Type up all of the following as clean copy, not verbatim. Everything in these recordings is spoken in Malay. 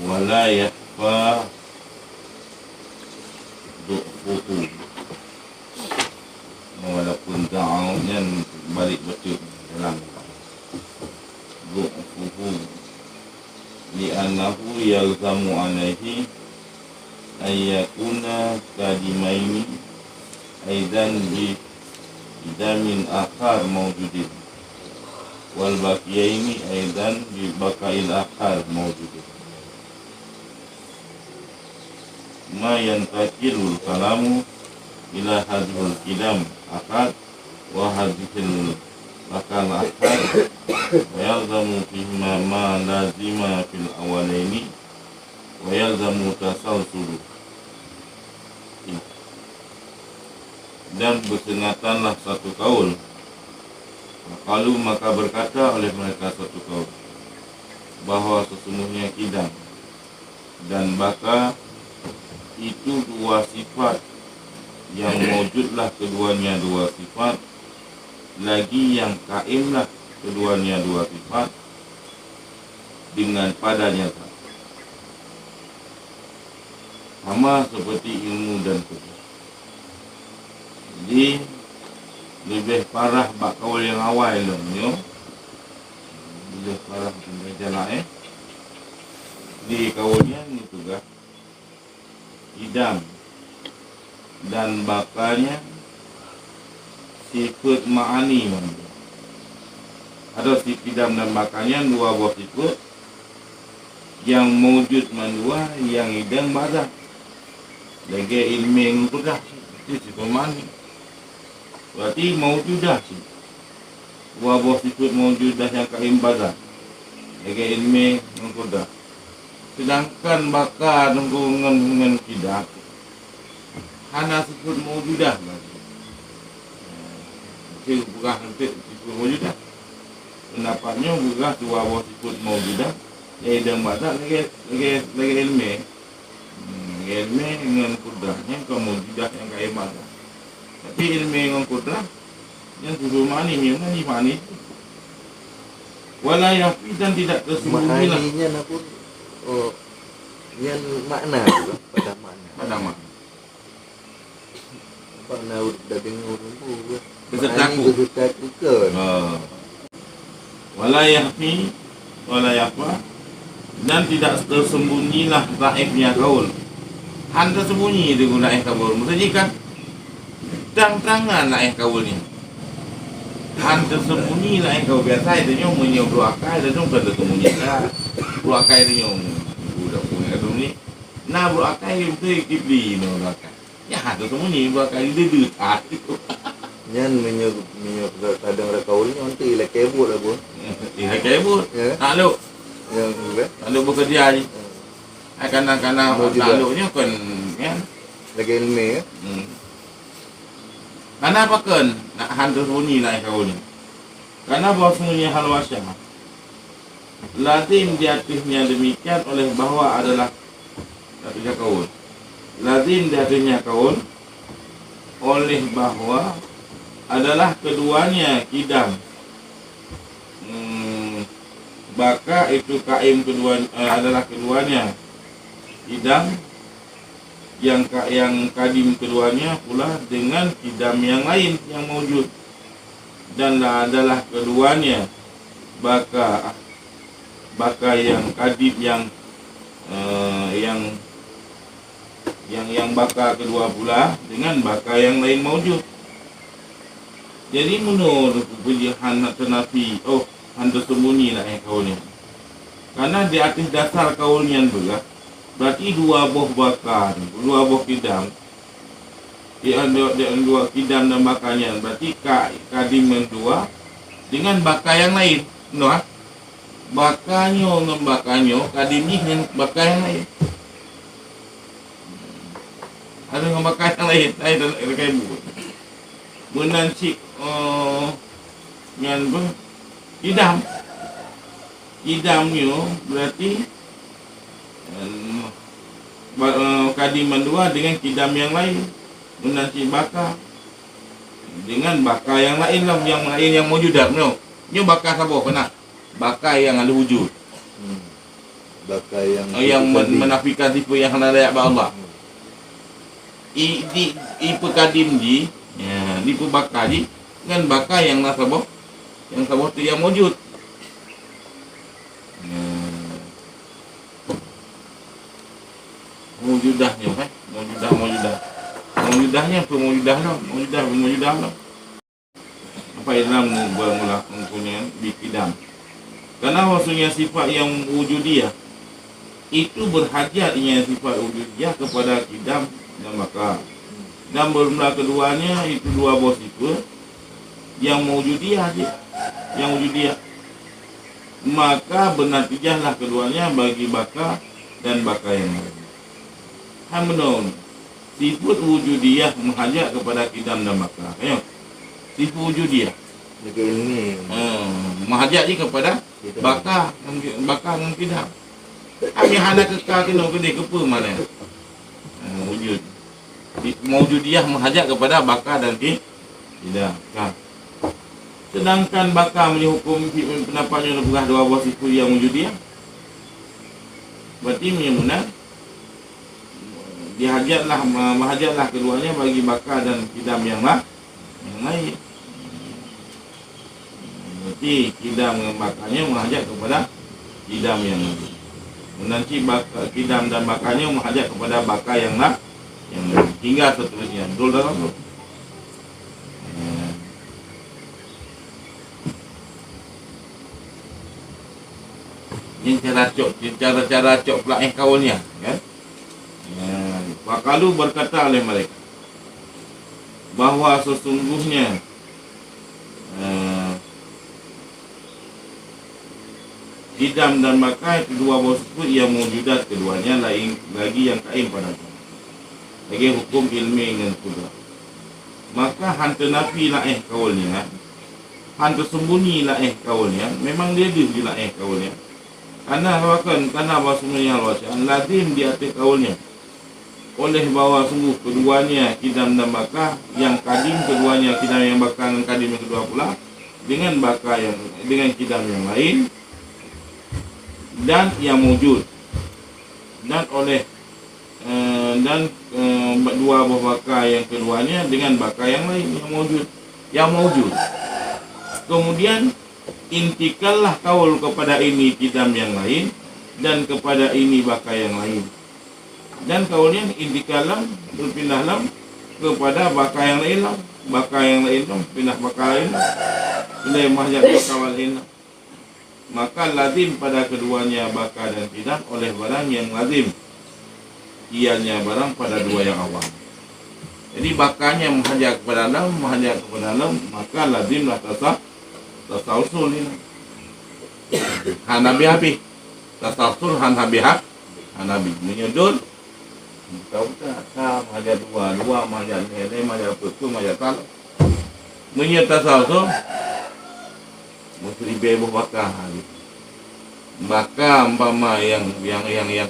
wala yakfa du'fuhu, walaupun ta'awnya balik betul dalam du'fuhu li'annahu yalzamu alaihi ayyakuna kadimaini aidan bi idamin akhar mawjudin wal baqiyaini aidan bi baqail akhar mawjudin ma yantakilul kalamu ila hadhul kidam akad wa hadhil bakal akad wa yalzamu fihima ma lazima fil awalaini wa yalzamu tasalsulu, dan bersengatanlah satu kaul. Kalau maka berkata oleh mereka satu kaul bahawa sesungguhnya kidam dan baka itu dua sifat yang wujudlah keduanya dua sifat, lagi yang kaimlah keduanya dua sifat dengan padanya sama seperti ilmu dan kerja. Jadi lebih parah bak kaul yang awal ni, lebih parah jalan di kaulnya ni juga idam dan bakalnya sifat ma'ani. Ada si idam dan bakalnya dua buah sifat yang mewujud mandua, yang idam badak lagi ilmi ngudah itu sifat ma'ani. Berarti mewujudah sih dua buah sifat mewujudah yang kaim badak lagi ilmi ngudah. Sedangkan bakal dengan tidak hanya sifat mewujudah lagi. Itu bukan sifat mewujudah. Pendapatnya bukan dua buah sifat mewujudah yang idam badak lagi ilmi. Ilmi dengan kudahnya kemewujudah yang kaim badak. Tapi ilmu dengan kudrah yang suruh mani, yang mani wala yafi, dan tidak tersembunyi lah. Ma'aninya pun yang makna juga, pada makna. Makna udah dengar pun beserta kan. Wala yafi, wala yafa, dan tidak tersembunyilah raibnya kaul. Han tersembunyi dengan raib kaul. Maksudnya kan terang-terangan lah kaul ni. Han tersembunyi lah kaul. Biasa itu nyong menyok beruakai dan nyong pada tersembunyi lah. Beruakai itu nyong budak punya kadang ni. Nah beruakai itu kibli no beruakai. Ya tersembunyi beruakai dia dekat itu. Nyan menyok kadang kaul ni nanti lah kebut lah pun. Iya kebut. Tak lu. Yang juga. Tak lu bekerja ni. Kadang-kadang tak lunya kan kan lagi ilmu ya. Karena apa kan nak hantar sunyi nak kau ni? Karena bahawa semuanya hal wasyah lazim di atasnya demikian oleh bahawa adalah ketiga kaul. Lazim di atasnya kaul oleh bahawa adalah keduanya kidam. Baka itu kaim kedua adalah keduanya kidam. Yang kadim keduanya pula dengan kidam yang lain yang mewujud, dan adalah keduanya baka yang kadim yang baka kedua pula dengan baka yang lain mewujud. Jadi menurut pilihan nak tenafi han tersembunyi lah kaulnya, karena di atas dasar kaulnya juga. Berarti dua buah bakar, dua buah kidam. Dua kidam dan bakarnya. Berarti kadim yang dua dengan bakar yang lain. No? Bakarnya dengan bakarnya, kadim ni dengan bakar yang lain. Ada dengan bakar yang lain. Saya dah rekai buku. Menansik dengan kidam. Kidamnya berarti kadiman dua dengan kidam yang lain, menanti bakar dengan bakar yang lain lah, yang lain yang wujud dah. Ni bakar siapa pernah? Bakar yang ada wujud. bakar yang yang tadi. menafikan sifat yang layak pada Allah. Di pekadim di ya, di pebakar di dengan bakar yang nasabah yang sabah tu yang wujud. Mewujudahnya kan? Mewujudahnya apa mewujudah lah. Apa dalam bermula mempunyai bikidam. Karena maksudnya sifat yang wujudiyah itu berhajatnya sifat wujudiyah kepada kidam dan bakar. Dan bermula keduanya itu dua buah sifat yang mewujudiyah je. Yang wujudiyah. Maka bernatijahlah keduanya bagi bakar dan bakar yang lain. Hamdun. Sifat wujudiyah menghajat kepada kidam dan bakar. Ayo. Sifat wujudiyah. Dekat ini. Menghajat je kepada bakar dengan kidam. Kami hana kekal kena kedai kepa mana. Wujud. Mewujudiyah menghajat kepada bakar dan kidam. Sedangkan bakar punya hukum pendapatnya lebih dua buah sifat yang wujudiyah. Berarti menyebutkan menghajatlah keduanya bagi bakar dan kidam yang lain. Berarti kidam dengan bakarnya menghajat kepada kidam yang lain. Nanti kidam dan bakarnya menghajat kepada bakar yang lain hingga seterusnya. Betul dalam tu. Ini cara cok pula kaulnya, kan? Wakalu berkata oleh mereka bahawa sesungguhnya kidam dan bakar itu dua buah sifat yang mewujudat keduanya lain lagi yang kaim pada Tuhan. Lagi hukum ilmi dengan kudrat. Maka hantu nafi laeh kaulnya, hantu sembunyi laeh kaulnya, memang dia di laeh kaulnya. Karena bahasanya al-wasi'an lazim di atas kaulnya. Oleh bahawa sungguh keduanya kidam dan bakar yang kadim, keduanya kidam yang bakar dan kadim yang kedua pula dengan bakar yang dengan kidam yang lain dan yang wujud dan oleh dua buah bakar yang keduanya dengan bakar yang lain yang mewujud. Kemudian intikallah kaul kepada ini kidam yang lain dan kepada ini bakar yang lain. Dan kaulnya intikalah berpindahlah kepada bakar yang lain lah. Bakar yang lain lah, pindah bakar lain lah. Pindah mahjad bakar lain lah. Maka lazim pada keduanya bakar dan kidam oleh barang yang lazim. Ianya barang pada dua yang awam. Jadi bakarnya menghajat kepada dalam, maka lazimlah tasawsul ini. Hanabi habis. Tasawsul hanabi menyudut. Kau tak menghajat dua menghajat ni, menghajat apa tu, menghajat tak. Menyertasal tu mesti dibebuh bakar. Bakar umpama yang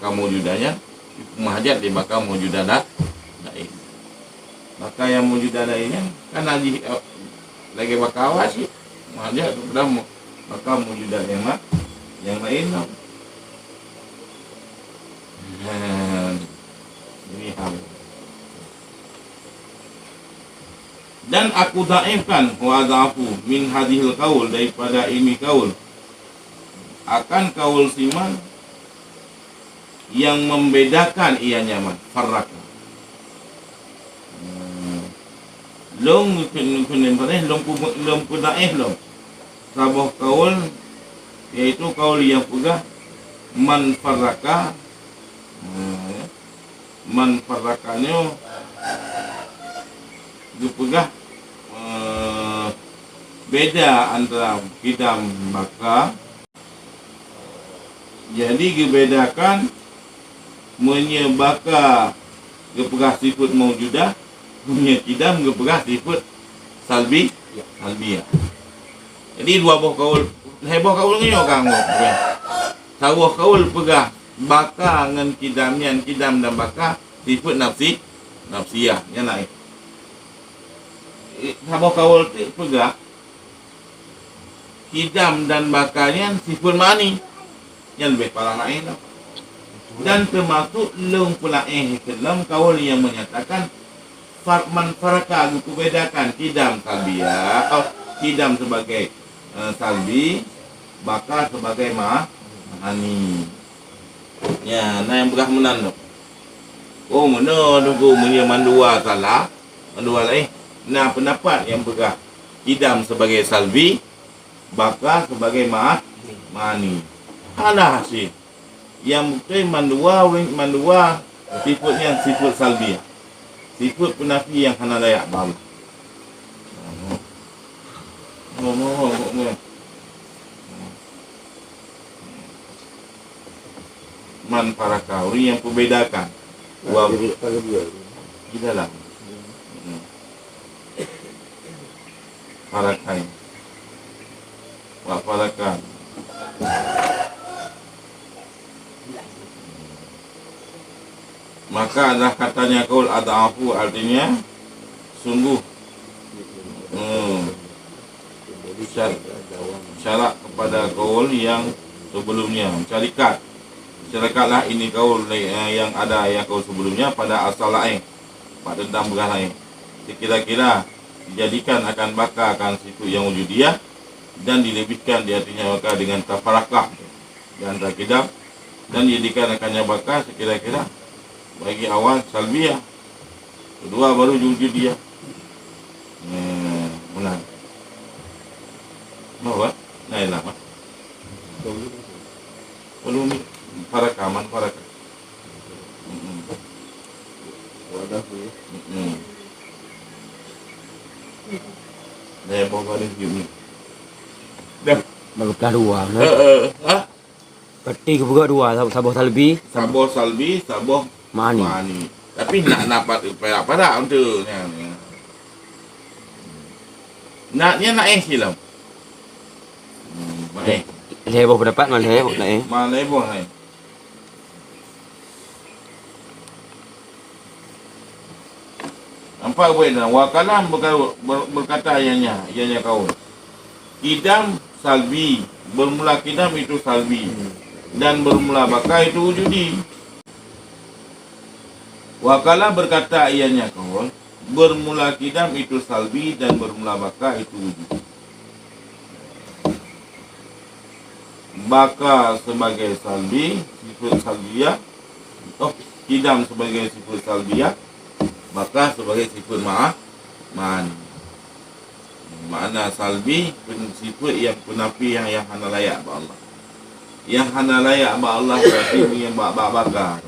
kamu judanya menghajat di bakar mewujudan lain. Bakar yang mewujudan lainnya kan lagi bakar awas sih. Menghajat kepada bakar mewujudan yang lain lah. Ini hal. Dan aku daifkan wa da'afu min hadhil qaul, daripada ini kaul akan kaul siman yang membedakan ianya farraq. Long daif long. Sabah kaul yaitu kaul yang pegah man farraka. Man farrakannya dipegah beda antara kidam bakar. Jadi dibedakan menyebaka gepegah sifat mewujudah, kidam gepegah sifat salbiyah. Jadi dua buah kaul, heboh kaul ni orang buat. Sawah kaul pegah bakar dengan kidam dan bakar sifat nafsiyah yang lain. Sabah kaul tu pegah kidam dan bakarnya sifat mani yang lebih parah lain lah. Dan termasuk lung pulaih Islam kaul yang menyatakan man faraka itu bedakan kidam salbiyah atau kidam sebagai salbi, baka sebagai ma'ani. Ya, nah yang berah menan tu. Oh, mana nunggu punya mandua salah, mandua lain. Nah, pendapat yang berah kidam sebagai salbi, baka sebagai ma'ani. Alah hasil. Yang betul mandua sifatnya sifat salbiah. Sifat penafi yang hana layak Allah. Man para kauri yang membedakan di dalam para kain wapalakan maka adalah katanya kaul ad'afu artinya sungguh syarat kepada kaul yang sebelumnya syarikatlah ini kaul yang ada yang kaul sebelumnya pada asal lain pada tentang berah lain sekira-kira dijadikan akan baka akan situ yang wujudiyah dan dilebihkan di artinya baka dengan tafarakah di antara kidam dan dijadikan akannya baka sekira-kira bagi awal salbiyah, kedua baru wujudiyah. Benar. Bawa, nailah. Belum para kaman. Wadah tu. Dah bawa ni ni. Dah. Baru pelah dua. Peti ke buka dua, sabuh salbi, Saboh salbi, saboh ma'ani. ma'ani. Tapi nak dapat perak-perak untuk naknya nak silam. Baik. Heboh pendapat mana heboh nak Mana heboh hai. Nampak boleh dah. Wakalam berkata ianya kaul. Kidam salbi, bermula kidam itu salbi dan bermula baka itu wujudi. Wakalah berkata ianya kaul, bermula kidam itu salbi dan bermula baka itu wujud. Baka sebagai salbi, sifat salbiyah. Kidam sebagai sifat salbiyah, baka sebagai sifat ma'ani. Makna salbi sifat yang penafi yang hana layak ba Allah. Yang hana layak ba Allah berarti punya baka.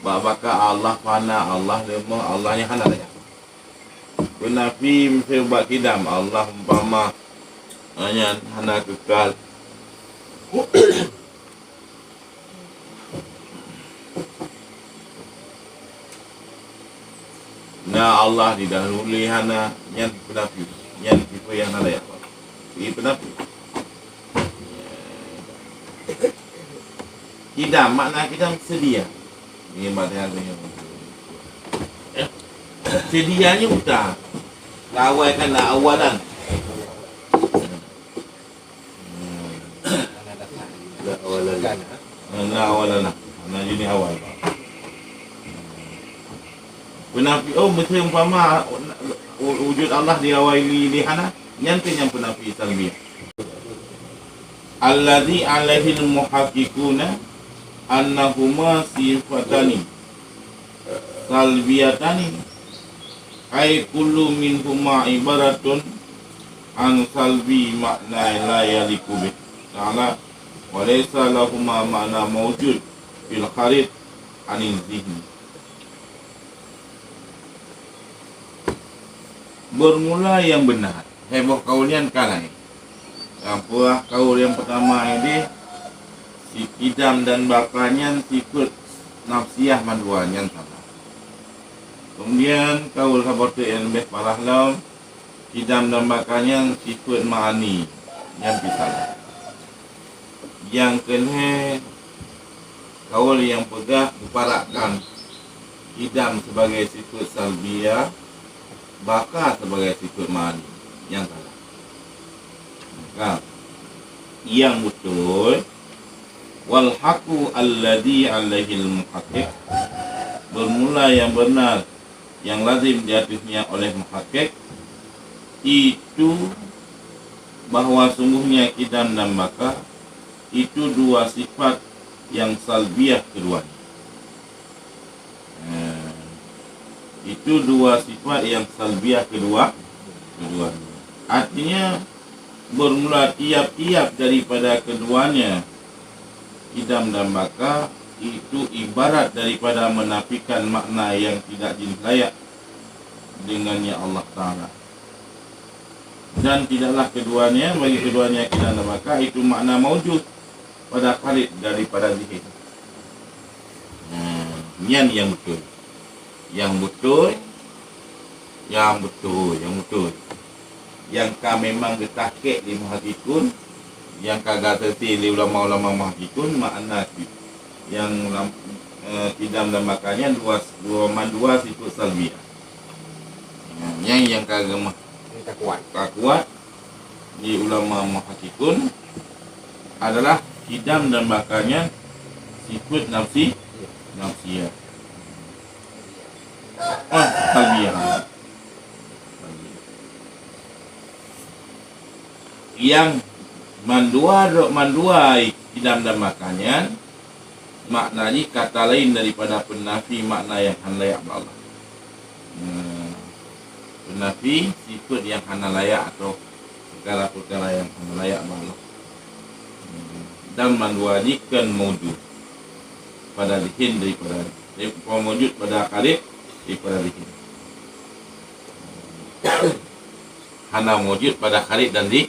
Baka Allah fana, Allah lemah, Allah yang hana layak. Penafi mesti buat kidam Allah umpama hanya hana kekal. Nah Allah didahului hana yang penafi, yang tipe yang hana layak. Ini penafi. Kidam makna kidam sedia. Ini maknanya. Sedianya utah. Awal kan nak awalan. Awalan. Nah jadi awal. Penafi mesti umpama wujud Allah diawali lihana nyantai yang penafi salbiyah. Alladzi alaihi al-muhaqqiquna annahuma sifatani salbiyatani ay kullu minhuma ibaratun an salbi makna la yaliku bi ta'ala wa laysa lahuma makna mawjud fil kharid anil zihni. Bermula yang benar. Heboh kaulian kalai. Apa kaul yang pertama ini si kidam dan bakanya sifat nafsiyah maduan yang salah. Kemudian kaul seperti yang lebih parah laum kidam dan bakanya sifat ma'ani yang salah. Yang kena kaul yang pegah diparakkan kidam sebagai sifat salbiyah, baka sebagai sifat ma'ani yang salah. Maka yang betul Wal haqu alladhi alaihi al-muhaqqiq, bermula yang benar yang lazim di atasnya oleh muhaqqiq, itu bahawa sungguhnya kidam dan baka itu dua sifat yang salbiah keduanya. Itu dua sifat yang salbiah keduanya. Artinya bermula tiap-tiap daripada keduanya, kidam dan baka, itu ibarat daripada menafikan makna yang tidak jenis layak dengannya Allah Ta'ala. Dan tidaklah keduanya, bagi keduanya kidam dan baka itu makna maujud pada khalid daripada zihir. Yang betul. Yang betul. Yang betul. Yang betul. Yang kami memang ditakik di muhakikun, yang kagak terti di ulama-ulama muhakikun, makna yang kidam dan makanya dua sifat salbiah. Yang kagak tak kuat di ulama muhakikun adalah kidam dan makanya sifat nafsiyah. Salbiah. Yang manduai kidam dan makanya maknanya kata lain daripada penafi makna yang hana layak Allah. Penafi sifat yang hana layak atau perkara-perkara yang hana layak Allah. Dan manduani kan mawjud pada lihin daripada mawjud pada khalid daripada lihin. Hana mawjud pada khalid dan di